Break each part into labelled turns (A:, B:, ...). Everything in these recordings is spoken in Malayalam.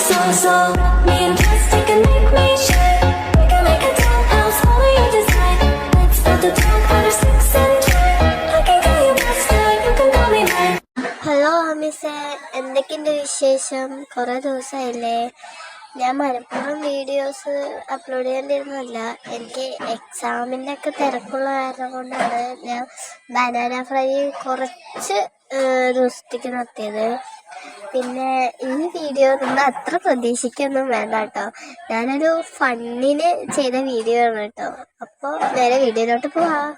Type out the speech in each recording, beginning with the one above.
A: so me and plastic can make me shine. We can make a dollhouse, follow your design. Let's build a dog out of sticks and twine. I can call you master, you can call me mine.
B: Hello ആമിസേ, എന്തൊക്കെയുണ്ട് വിശേഷം? കുറേ ദിവസമായില്ലേ. ഞാൻ മനഃപൂർവ്വം വീഡിയോസ് അപ്ലോഡ് ചെയ്യേണ്ടിയിരുന്നല്ല, എനിക്ക് എക്സാമിൻ്റെ ഒക്കെ തിരക്കുള്ള കാരണം കൊണ്ടാണ് ഞാൻ ബനാന ഫ്രൈ കുറച്ച് ദിവസത്തേക്ക് നിർത്തിയത്. പിന്നെ ഈ വീഡിയോ നിങ്ങൾ അത്ര പ്രതീക്ഷിക്കൊന്നും വേണ്ട കേട്ടോ. ഞാനൊരു ഫണ്ണിന് ചെയ്ത വീഡിയോ ആണ് കേട്ടോ. അപ്പോൾ നേരെ വീഡിയോയിലോട്ട് പോവാം.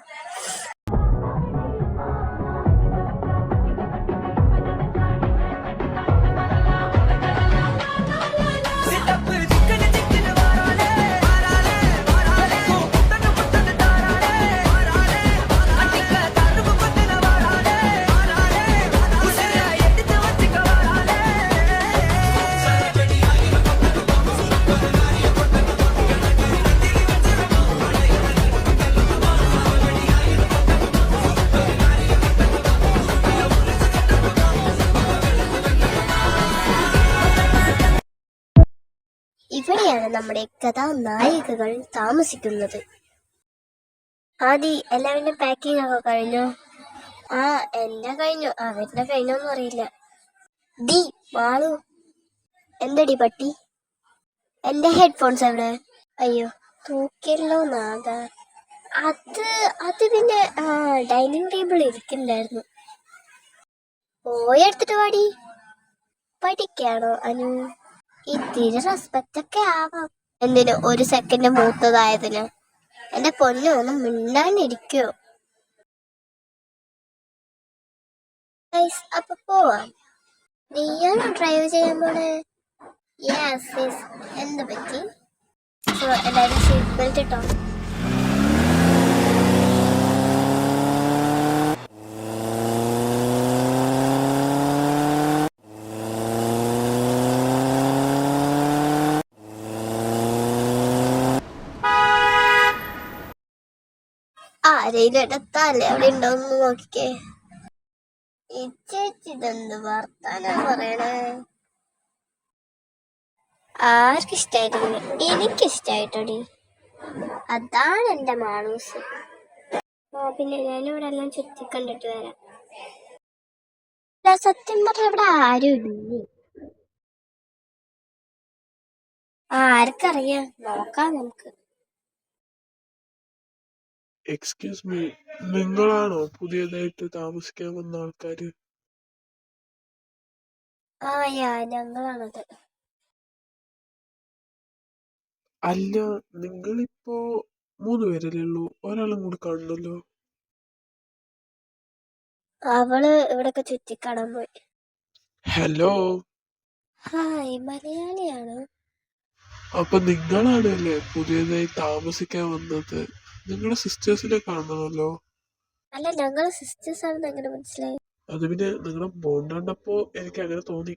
B: ഇവിടെയാണ് നമ്മുടെ കഥാനായികകൾ താമസിക്കുന്നത്. ആദി, എല്ലാവരുടെ പാക്കിംഗ് ഒക്കെ കഴിഞ്ഞോ? ആ, എന്റെ കഴിഞ്ഞു. അവരുടെ കഴിഞ്ഞോന്നും അറിയില്ല. ഡി മാളു, എന്തടി പട്ടി? എന്റെ ഹെഡ്ഫോൺസ് എവിടെ? അയ്യോ, തൂക്കിയല്ലോ നാഥ. അത് പിന്നെ ഡൈനിങ് ടേബിൾ ഇരിക്കണ്ടായിരുന്നു. പോയെടുത്തിട്ട് പാടി. പഠിക്കാണോ അനു? ഇത്തിരി റെസ്പെക്റ്റ് ഒക്കെ ആവാം. എന്തിനു ഒരു സെക്കൻഡ് മൂത്തതായതിന്? എന്റെ പൊന്നു, ഒന്നും മിണ്ടാണ്ടിരിക്കോ? അപ്പൊ പോവാം. നീയാണോ ഡ്രൈവ് ചെയ്യാൻ പോണേ? യെസ്. എന്ത് പറ്റി? എല്ലാവരും സീറ്റ് ബെൽറ്റ് ഇട്ടോ? ആരെങ്കിലും എടുത്താലേ അവിടെ ഉണ്ടോന്ന് നോക്കിക്കേ. ഈ ചേച്ചി ഇതെന്ത് വർത്താനം പറയണേ? ആർക്കിഷ്ടായിട്ടില്ല, എനിക്കിഷ്ടായിട്ടോടി. അതാണ് എന്റെ മാളൂസ്. പിന്നെ ഞാനിവിടെ എല്ലാം ചുറ്റി കണ്ടിട്ട് വരാം. സത്യം പറഞ്ഞ ഇവിടെ ആരും ഇല്ലേ. ആർക്കറിയാം, നോക്കാം നമുക്ക്.
C: എക്സ്ക്യൂസ് മീ, നിങ്ങളാണോ പുതിയതായിട്ട് താമസിക്കാൻ വന്ന ആൾക്കാര്?
B: ഞങ്ങളാണത്.
C: അല്ല, നിങ്ങളിപ്പോ 3 പേരല്ലേ ഉള്ളൂ, ഒരാളും കൂടി കാണണല്ലോ.
B: അവള് ഇവിടൊക്കെ ചുറ്റിക്കാണാൻ പോയി.
C: ഹലോ.
B: ഹായ്, മലയാളിയാണ്.
C: അപ്പൊ നിങ്ങളാണല്ലേ പുതിയതായി താമസിക്കാൻ വന്നത്? നിങ്ങളുടെ സിസ്റ്റേഴ്സിനെ കാണണമല്ലോ.
B: അല്ല, ഞങ്ങള് സിസ്റ്റേഴ്സ് ആണെന്ന് എങ്ങനെ മനസ്സിലായി?
C: അത് പിന്നെ നിങ്ങളെ ബോണ്ട് കണ്ടപ്പോ എനിക്ക് അങ്ങനെ തോന്നി.